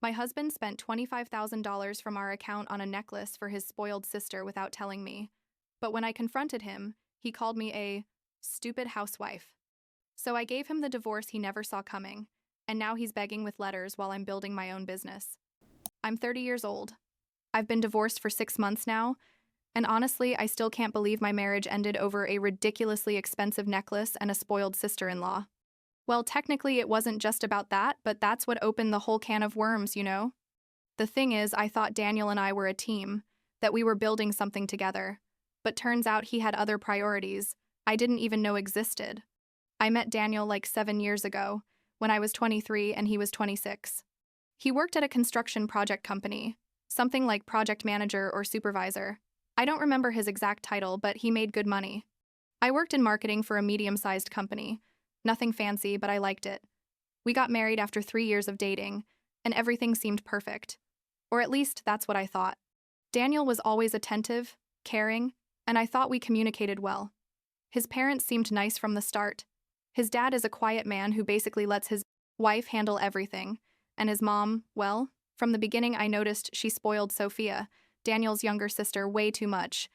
My husband spent $25,000 from our account on a necklace for his spoiled sister without telling me. But when I confronted him, he called me a stupid housewife. So I gave him the divorce he never saw coming, and now he's begging with letters while I'm building my own business. I'm 30 years old. I've been divorced for 6 months now, and honestly, I still can't believe my marriage ended over a ridiculously expensive necklace and a spoiled sister-in-law. Well, technically, it wasn't just about that, but that's what opened the whole can of worms, you know? The thing is, I thought Daniel and I were a team, that we were building something together. But turns out he had other priorities I didn't even know existed. I met Daniel like 7 years ago, when I was 23 and he was 26. He worked at a construction project company, something like project manager or supervisor. I don't remember his exact title, but he made good money. I worked in marketing for a medium-sized company. Nothing fancy, but I liked it. We got married after 3 years of dating, and everything seemed perfect. Or at least that's what I thought. Daniel was always attentive, caring, and I thought we communicated well. His parents seemed nice from the start. His dad is a quiet man who basically lets his wife handle everything, and his mom, well, from the beginning I noticed she spoiled Sophia, Daniel's younger sister, way too much.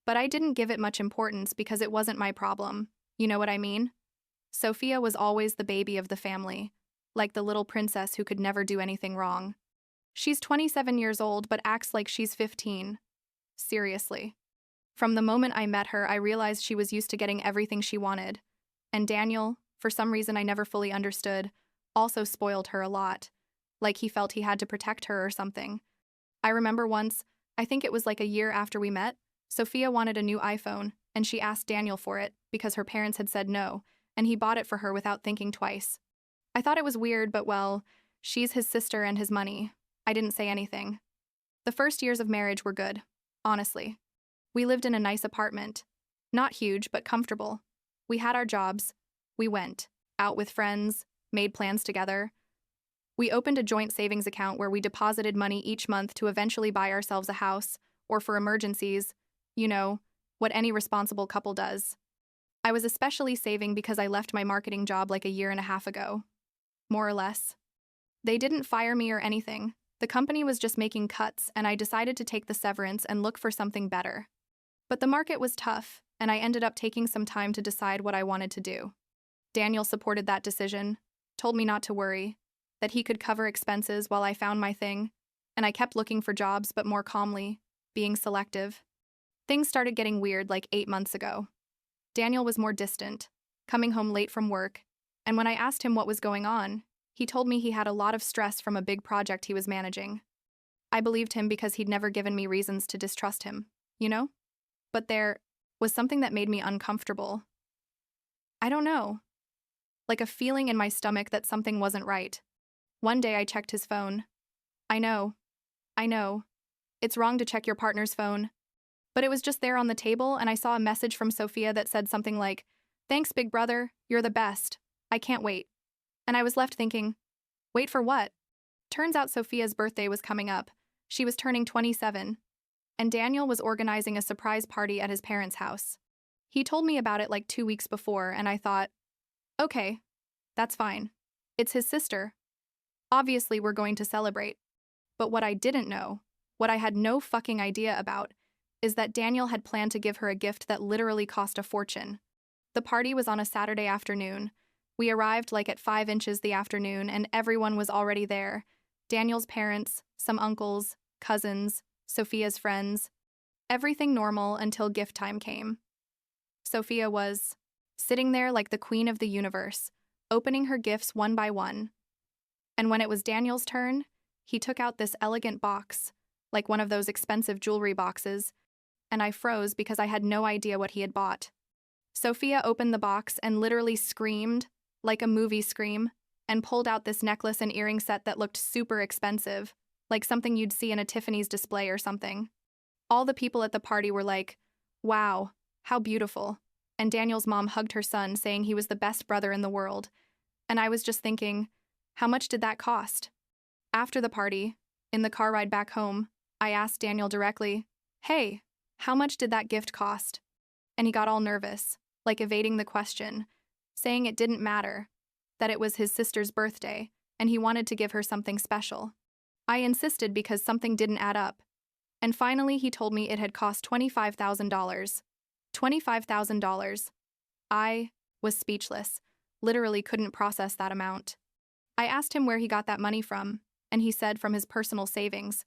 But I didn't give it much importance because it wasn't my problem. You know what I mean? Sophia was always the baby of the family, like the little princess who could never do anything wrong. She's 27 years old but acts like she's 15. Seriously. From the moment I met her, I realized she was used to getting everything she wanted. And Daniel, for some reason I never fully understood, also spoiled her a lot. Like he felt he had to protect her or something. I remember once, I think it was like a year after we met, Sophia wanted a new iPhone, and she asked Daniel for it because her parents had said no, and he bought it for her without thinking twice. I thought it was weird, but well, she's his sister and his money. I didn't say anything. The first years of marriage were good, honestly. We lived in a nice apartment. Not huge, but comfortable. We had our jobs. We went out with friends, made plans together. We opened a joint savings account where we deposited money each month to eventually buy ourselves a house, or for emergencies, you know, what any responsible couple does. I was especially saving because I left my marketing job like a year and a half ago. More or less. They didn't fire me or anything. The company was just making cuts, and I decided to take the severance and look for something better. But the market was tough, and I ended up taking some time to decide what I wanted to do. Daniel supported that decision, told me not to worry, that he could cover expenses while I found my thing, and I kept looking for jobs but more calmly, being selective. Things started getting weird like 8 months ago. Daniel was more distant, coming home late from work, and when I asked him what was going on, he told me he had a lot of stress from a big project he was managing. I believed him because he'd never given me reasons to distrust him, you know? But there was something that made me uncomfortable. I don't know. Like a feeling in my stomach that something wasn't right. One day I checked his phone. I know. It's wrong to check your partner's phone. But it was just there on the table, and I saw a message from Sophia that said something like, "Thanks, big brother, you're the best. I can't wait." And I was left thinking, wait for what? Turns out Sophia's birthday was coming up. She was turning 27. And Daniel was organizing a surprise party at his parents' house. He told me about it like 2 weeks before, and I thought, okay, that's fine. It's his sister. Obviously, we're going to celebrate. But what I didn't know, what I had no fucking idea about, is that Daniel had planned to give her a gift that literally cost a fortune. The party was on a Saturday afternoon. We arrived like at 5 inches the afternoon, and everyone was already there. Daniel's parents, some uncles, cousins, Sophia's friends. Everything normal until gift time came. Sophia was sitting there like the queen of the universe, opening her gifts one by one. And when it was Daniel's turn, he took out this elegant box, like one of those expensive jewelry boxes, and I froze because I had no idea what he had bought. Sophia opened the box and literally screamed, like a movie scream, and pulled out this necklace and earring set that looked super expensive, like something you'd see in a Tiffany's display or something. All the people at the party were like, "Wow, how beautiful." And Daniel's mom hugged her son, saying he was the best brother in the world. And I was just thinking, how much did that cost? After the party, in the car ride back home, I asked Daniel directly, "Hey, how much did that gift cost?" And he got all nervous, like evading the question, saying it didn't matter, that it was his sister's birthday, and he wanted to give her something special. I insisted because something didn't add up. And finally, he told me it had cost $25,000. $25,000. I was speechless, literally couldn't process that amount. I asked him where he got that money from, and he said from his personal savings.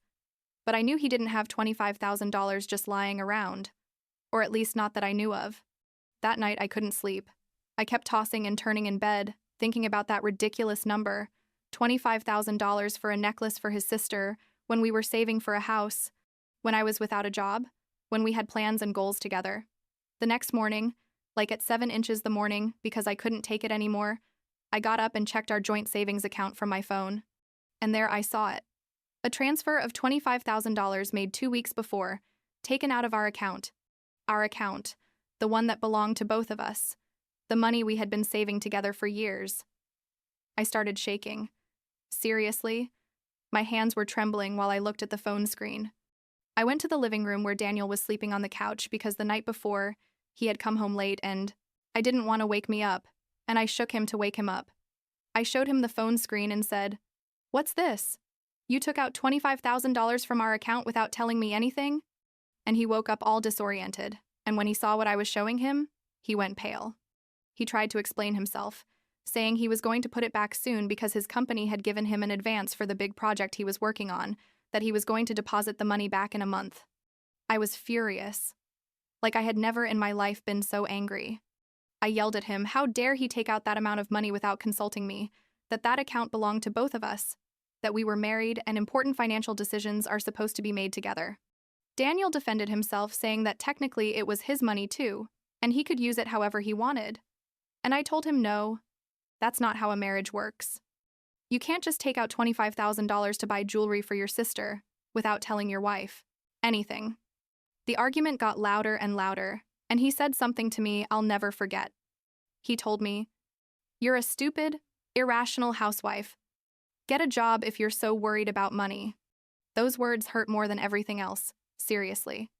But I knew he didn't have $25,000 just lying around, or at least not that I knew of. That night, I couldn't sleep. I kept tossing and turning in bed, thinking about that ridiculous number, $25,000 for a necklace for his sister, when we were saving for a house, when I was without a job, when we had plans and goals together. The next morning, like at 7 inches the morning, because I couldn't take it anymore, I got up and checked our joint savings account from my phone. And there I saw it. A transfer of $25,000 made 2 weeks before, taken out of our account. Our account, the one that belonged to both of us, the money we had been saving together for years. I started shaking. Seriously? My hands were trembling while I looked at the phone screen. I went to the living room where Daniel was sleeping on the couch because the night before, he had come home late and I didn't want to wake me up, and I shook him to wake him up. I showed him the phone screen and said, "What's this? You took out $25,000 from our account without telling me anything?" And he woke up all disoriented, and when he saw what I was showing him, he went pale. He tried to explain himself, saying he was going to put it back soon because his company had given him an advance for the big project he was working on, that he was going to deposit the money back in a month. I was furious. Like I had never in my life been so angry. I yelled at him, how dare he take out that amount of money without consulting me, that account belonged to both of us, that we were married and important financial decisions are supposed to be made together. Daniel defended himself, saying that technically it was his money too, and he could use it however he wanted. And I told him no, that's not how a marriage works. You can't just take out $25,000 to buy jewelry for your sister without telling your wife anything. The argument got louder and louder, and he said something to me I'll never forget. He told me, "You're a stupid, irrational housewife. Get a job if you're so worried about money." Those words hurt more than everything else, seriously.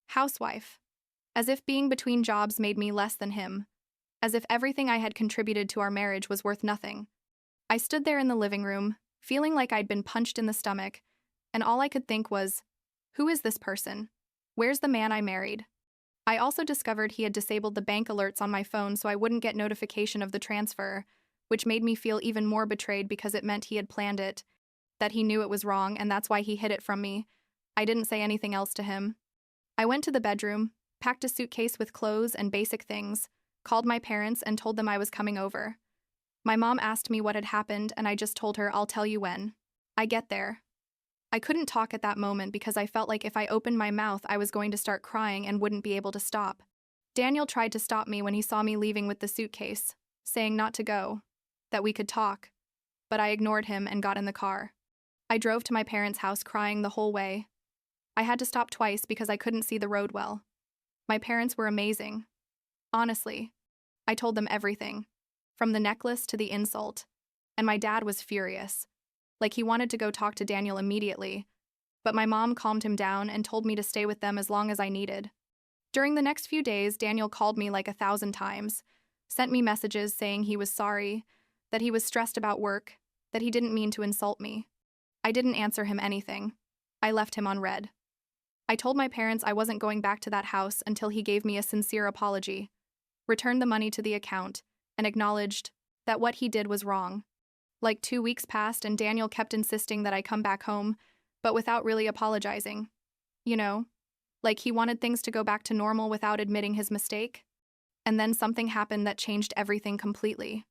Housewife. As if being between jobs made me less than him. As if everything I had contributed to our marriage was worth nothing. I stood there in the living room, feeling like I'd been punched in the stomach, and all I could think was, who is this person? Where's the man I married? I also discovered he had disabled the bank alerts on my phone so I wouldn't get notification of the transfer, which made me feel even more betrayed because it meant he had planned it, that he knew it was wrong and that's why he hid it from me. I didn't say anything else to him. I went to the bedroom, packed a suitcase with clothes and basic things, called my parents and told them I was coming over. My mom asked me what had happened and I just told her I'll tell you when I get there. I couldn't talk at that moment because I felt like if I opened my mouth I was going to start crying and wouldn't be able to stop. Daniel tried to stop me when he saw me leaving with the suitcase, saying not to go, that we could talk, but I ignored him and got in the car. I drove to my parents' house crying the whole way. I had to stop twice because I couldn't see the road well. My parents were amazing. Honestly, I told them everything, from the necklace to the insult, and my dad was furious. Like he wanted to go talk to Daniel immediately, but my mom calmed him down and told me to stay with them as long as I needed. During the next few days, Daniel called me like 1,000 times, sent me messages saying he was sorry, that he was stressed about work, that he didn't mean to insult me. I didn't answer him anything. I left him on read. I told my parents I wasn't going back to that house until he gave me a sincere apology, returned the money to the account, and acknowledged that what he did was wrong. Like 2 weeks passed and Daniel kept insisting that I come back home, but without really apologizing. You know, like he wanted things to go back to normal without admitting his mistake. And then something happened that changed everything completely.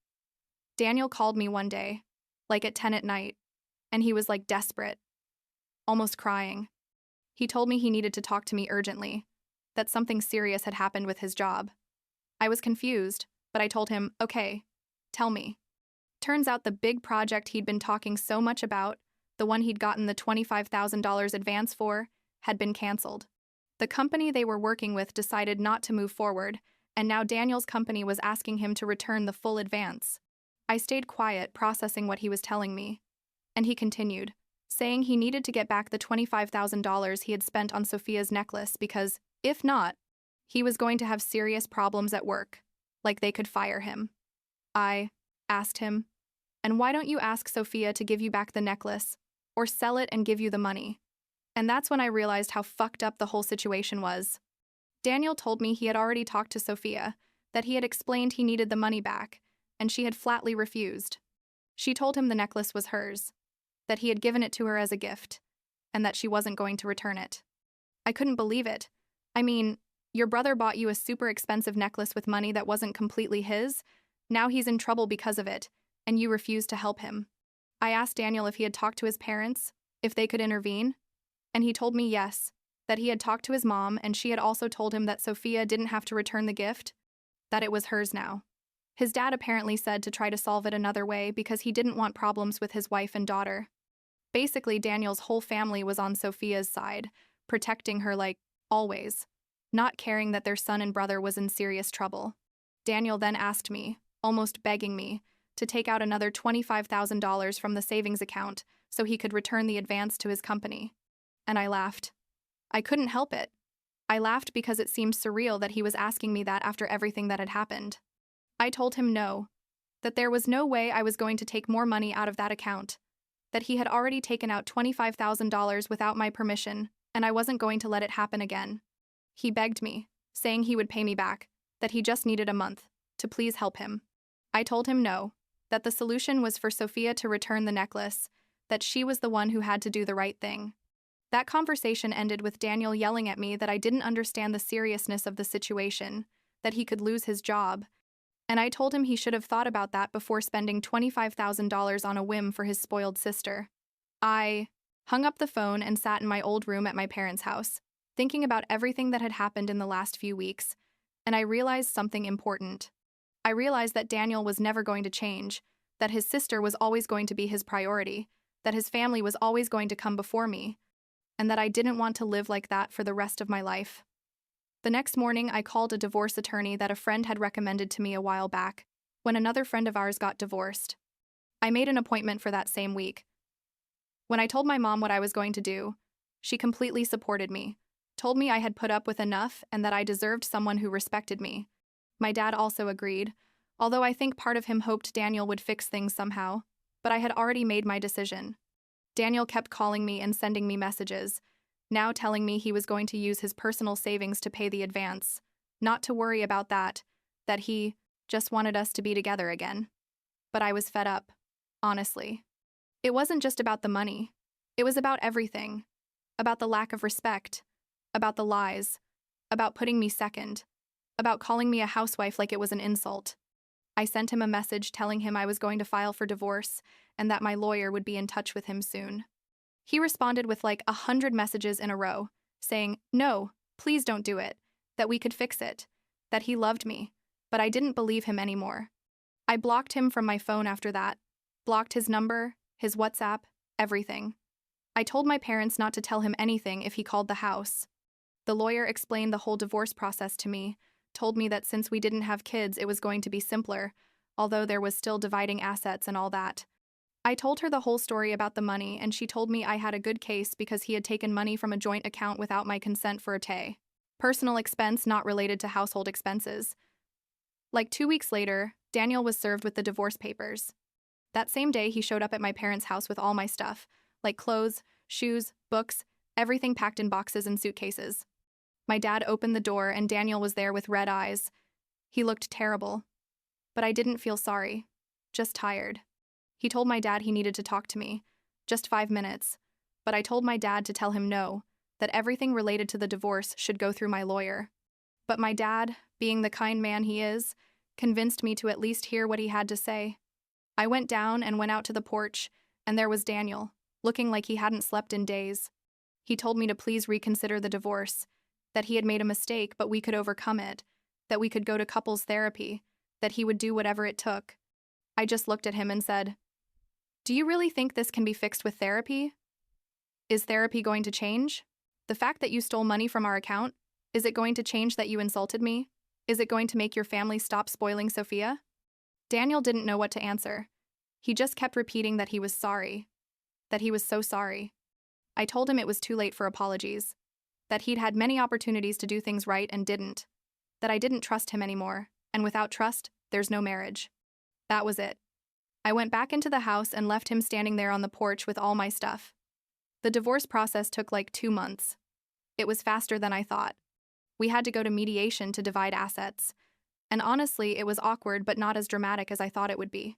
Daniel called me one day, like at 10 at night, and he was like desperate, almost crying. He told me he needed to talk to me urgently, that something serious had happened with his job. I was confused, but I told him, okay, tell me. Turns out the big project he'd been talking so much about, the one he'd gotten the $25,000 advance for, had been canceled. The company they were working with decided not to move forward, and now Daniel's company was asking him to return the full advance. I stayed quiet, processing what he was telling me. And he continued, saying he needed to get back the $25,000 he had spent on Sophia's necklace because, if not, he was going to have serious problems at work, like they could fire him. I asked him, "And why don't you ask Sophia to give you back the necklace? or sell it and give you the money. And that's when I realized how fucked up the whole situation was. Daniel told me he had already talked to Sophia, that he had explained he needed the money back, and she had flatly refused. She told him the necklace was hers, that he had given it to her as a gift, and that she wasn't going to return it. I couldn't believe it. I mean, your brother bought you a super expensive necklace with money that wasn't completely his. Now he's in trouble because of it, and you refused to help him. I asked Daniel if he had talked to his parents, if they could intervene, and he told me yes, that he had talked to his mom and she had also told him that Sophia didn't have to return the gift, that it was hers now. His dad apparently said to try to solve it another way because he didn't want problems with his wife and daughter. Basically, Daniel's whole family was on Sophia's side, protecting her like always, not caring that their son and brother was in serious trouble. Daniel then asked me, almost begging me, to take out another $25,000 from the savings account so he could return the advance to his company. And I laughed. I couldn't help it. I laughed because it seemed surreal that he was asking me that after everything that had happened. I told him no, that there was no way I was going to take more money out of that account, that he had already taken out $25,000 without my permission, and I wasn't going to let it happen again. He begged me, saying he would pay me back, that he just needed a month, to please help him. I told him no, that the solution was for Sophia to return the necklace, that she was the one who had to do the right thing. That conversation ended with Daniel yelling at me that I didn't understand the seriousness of the situation, that he could lose his job, and I told him he should have thought about that before spending $25,000 on a whim for his spoiled sister. I hung up the phone and sat in my old room at my parents' house, thinking about everything that had happened in the last few weeks, and I realized something important. I realized that Daniel was never going to change, that his sister was always going to be his priority, that his family was always going to come before me, and that I didn't want to live like that for the rest of my life. The next morning, I called a divorce attorney that a friend had recommended to me a while back, when another friend of ours got divorced. I made an appointment for that same week. When I told my mom what I was going to do, she completely supported me, told me I had put up with enough and that I deserved someone who respected me. My dad also agreed, although I think part of him hoped Daniel would fix things somehow, but I had already made my decision. Daniel kept calling me and sending me messages, now telling me he was going to use his personal savings to pay the advance, not to worry about that he just wanted us to be together again. But I was fed up, honestly. It wasn't just about the money. It was about everything. About the lack of respect. About the lies. About putting me second. About calling me a housewife like it was an insult. I sent him a message telling him I was going to file for divorce and that my lawyer would be in touch with him soon. He responded with like 100 messages in a row, saying, "No, please don't do it, that we could fix it, that he loved me," but I didn't believe him anymore. I blocked him from my phone after that, blocked his number, his WhatsApp, everything. I told my parents not to tell him anything if he called the house. The lawyer explained the whole divorce process to me, told me that since we didn't have kids it was going to be simpler, although there was still dividing assets and all that. I told her the whole story about the money and she told me I had a good case because he had taken money from a joint account without my consent for a personal expense not related to household expenses. Like 2 weeks later, Daniel was served with the divorce papers. That same day he showed up at my parents' house with all my stuff, like clothes, shoes, books, everything packed in boxes and suitcases. My dad opened the door and Daniel was there with red eyes. He looked terrible. But I didn't feel sorry, just tired. He told my dad he needed to talk to me, just 5 minutes, but I told my dad to tell him no, that everything related to the divorce should go through my lawyer. But my dad, being the kind man he is, convinced me to at least hear what he had to say. I went down and went out to the porch, and there was Daniel, looking like he hadn't slept in days. He told me to please reconsider the divorce, that he had made a mistake but we could overcome it, that we could go to couples therapy, that he would do whatever it took. I just looked at him and said, "Do you really think this can be fixed with therapy? Is therapy going to change? The fact that you stole money from our account, is it going to change that you insulted me? Is it going to make your family stop spoiling Sophia?" Daniel didn't know what to answer. He just kept repeating that he was sorry, that he was so sorry. I told him it was too late for apologies, that he'd had many opportunities to do things right and didn't, that I didn't trust him anymore, and without trust, there's no marriage. That was it. I went back into the house and left him standing there on the porch with all my stuff, The divorce process took like 2 months. It was faster than I thought. We had to go to mediation to divide assets. And honestly, it was awkward but not as dramatic as I thought it would be.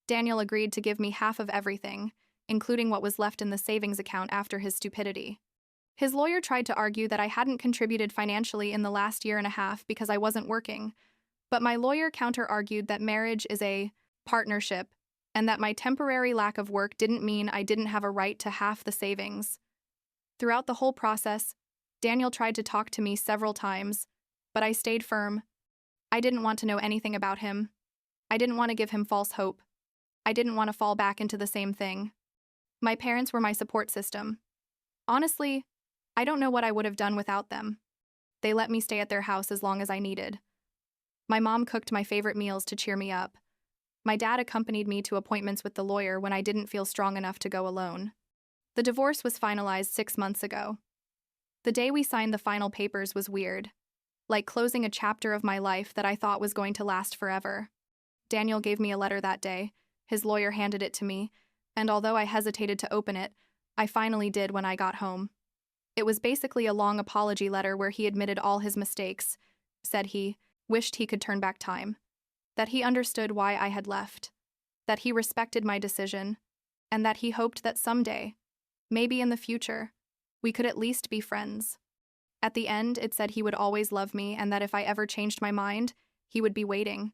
Daniel agreed to give me half of everything, including what was left in the savings account after his stupidity. His lawyer tried to argue that I hadn't contributed financially in the last year and a half because I wasn't working, but my lawyer counter-argued that marriage is a partnership and that my temporary lack of work didn't mean I didn't have a right to half the savings. Throughout the whole process, Daniel tried to talk to me several times, but I stayed firm. I didn't want to know anything about him. I didn't want to give him false hope. I didn't want to fall back into the same thing. My parents were my support system. Honestly, I don't know what I would have done without them. They let me stay at their house as long as I needed. My mom cooked my favorite meals to cheer me up. My dad accompanied me to appointments with the lawyer when I didn't feel strong enough to go alone. The divorce was finalized 6 months ago. The day we signed the final papers was weird, like closing a chapter of my life that I thought was going to last forever. Daniel gave me a letter that day. His lawyer handed it to me, and although I hesitated to open it, I finally did when I got home. It was basically a long apology letter where he admitted all his mistakes, said he wished he could turn back time, that he understood why I had left, that he respected my decision, and that he hoped that someday, maybe in the future, we could at least be friends. At the end, it said he would always love me and that if I ever changed my mind, he would be waiting.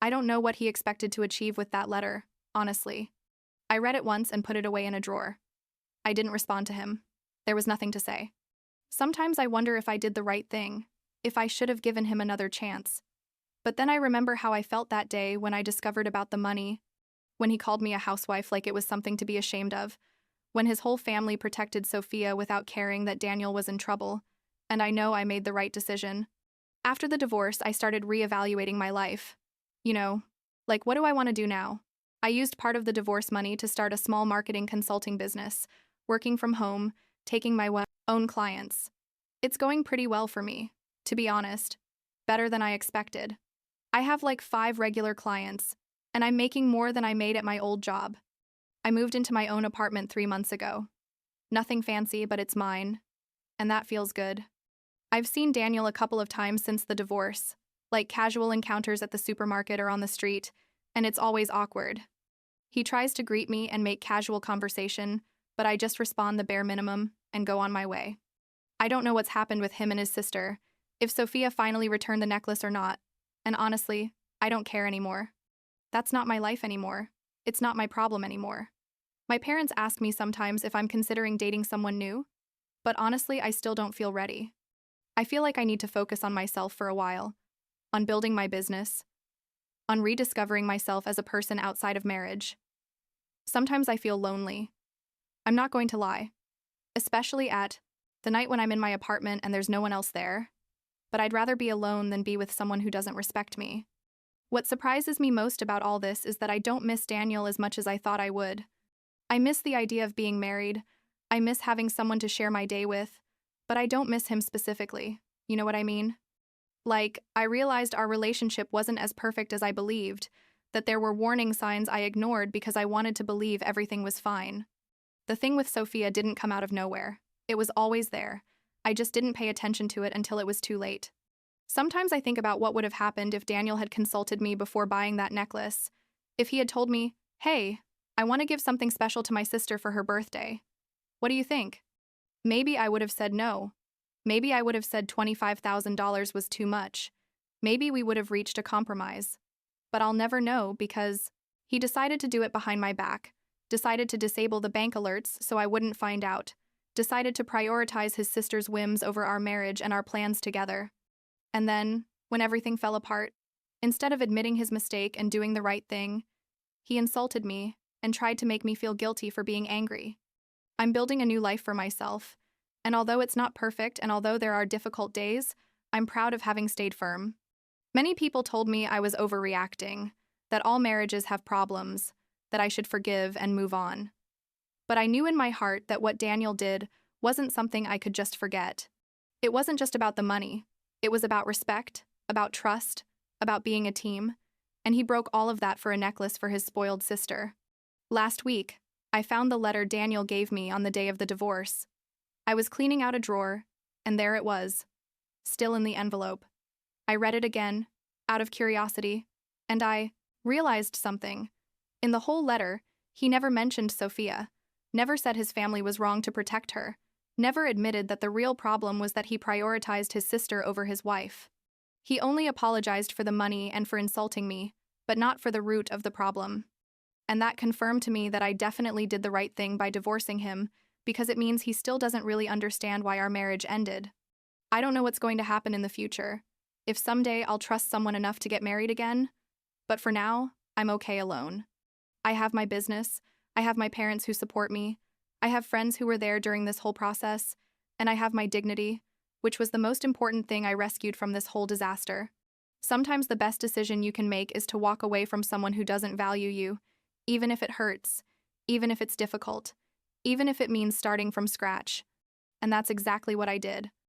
I don't know what he expected to achieve with that letter, honestly. I read it once and put it away in a drawer. I didn't respond to him. There was nothing to say. Sometimes I wonder if I did the right thing, if I should have given him another chance. But then I remember how I felt that day when I discovered about the money, when he called me a housewife like it was something to be ashamed of, when his whole family protected Sophia without caring that Daniel was in trouble, and I know I made the right decision. After the divorce, I started reevaluating my life. Like what do I want to do now? I used part of the divorce money to start a small marketing consulting business, working from home, taking my own clients. It's going pretty well for me, to be honest. Better than I expected. I have like 5 regular clients, and I'm making more than I made at my old job. I moved into my own apartment 3 months ago. Nothing fancy, but it's mine, and that feels good. I've seen Daniel a couple of times since the divorce, like casual encounters at the supermarket or on the street, and it's always awkward. He tries to greet me and make casual conversation, but I just respond the bare minimum and go on my way. I don't know what's happened with him and his sister, if Sophia finally returned the necklace or not, and honestly, I don't care anymore. That's not my life anymore. It's not my problem anymore. My parents ask me sometimes if I'm considering dating someone new, but honestly, I still don't feel ready. I feel like I need to focus on myself for a while, on building my business, on rediscovering myself as a person outside of marriage. Sometimes I feel lonely. I'm not going to lie, especially at the night when I'm in my apartment and there's no one else there, but I'd rather be alone than be with someone who doesn't respect me. What surprises me most about all this is that I don't miss Daniel as much as I thought I would. I miss the idea of being married. I miss having someone to share my day with, but I don't miss him specifically. You know what I mean? Like, I realized our relationship wasn't as perfect as I believed, that there were warning signs I ignored because I wanted to believe everything was fine. The thing with Sophia didn't come out of nowhere. It was always there. I just didn't pay attention to it until it was too late. Sometimes I think about what would have happened if Daniel had consulted me before buying that necklace. If he had told me, hey, I want to give something special to my sister for her birthday. What do you think? Maybe I would have said no. Maybe I would have said $25,000 was too much. Maybe we would have reached a compromise. But I'll never know because he decided to do it behind my back, decided to disable the bank alerts so I wouldn't find out, decided to prioritize his sister's whims over our marriage and our plans together. And then, when everything fell apart, instead of admitting his mistake and doing the right thing, he insulted me and tried to make me feel guilty for being angry. I'm building a new life for myself, and although it's not perfect and although there are difficult days, I'm proud of having stayed firm. Many people told me I was overreacting, that all marriages have problems, that I should forgive and move on. But I knew in my heart that what Daniel did wasn't something I could just forget. It wasn't just about the money. It was about respect, about trust, about being a team, and he broke all of that for a necklace for his spoiled sister. Last week, I found the letter Daniel gave me on the day of the divorce. I was cleaning out a drawer, and there it was, still in the envelope. I read it again, out of curiosity, and I realized something. In the whole letter, he never mentioned Sophia, never said his family was wrong to protect her, never admitted that the real problem was that he prioritized his sister over his wife. He only apologized for the money and for insulting me, but not for the root of the problem. And that confirmed to me that I definitely did the right thing by divorcing him, because it means he still doesn't really understand why our marriage ended. I don't know what's going to happen in the future, if someday I'll trust someone enough to get married again, but for now, I'm okay alone. I have my business, I have my parents who support me, I have friends who were there during this whole process, and I have my dignity, which was the most important thing I rescued from this whole disaster. Sometimes the best decision you can make is to walk away from someone who doesn't value you, even if it hurts, even if it's difficult, even if it means starting from scratch. And that's exactly what I did.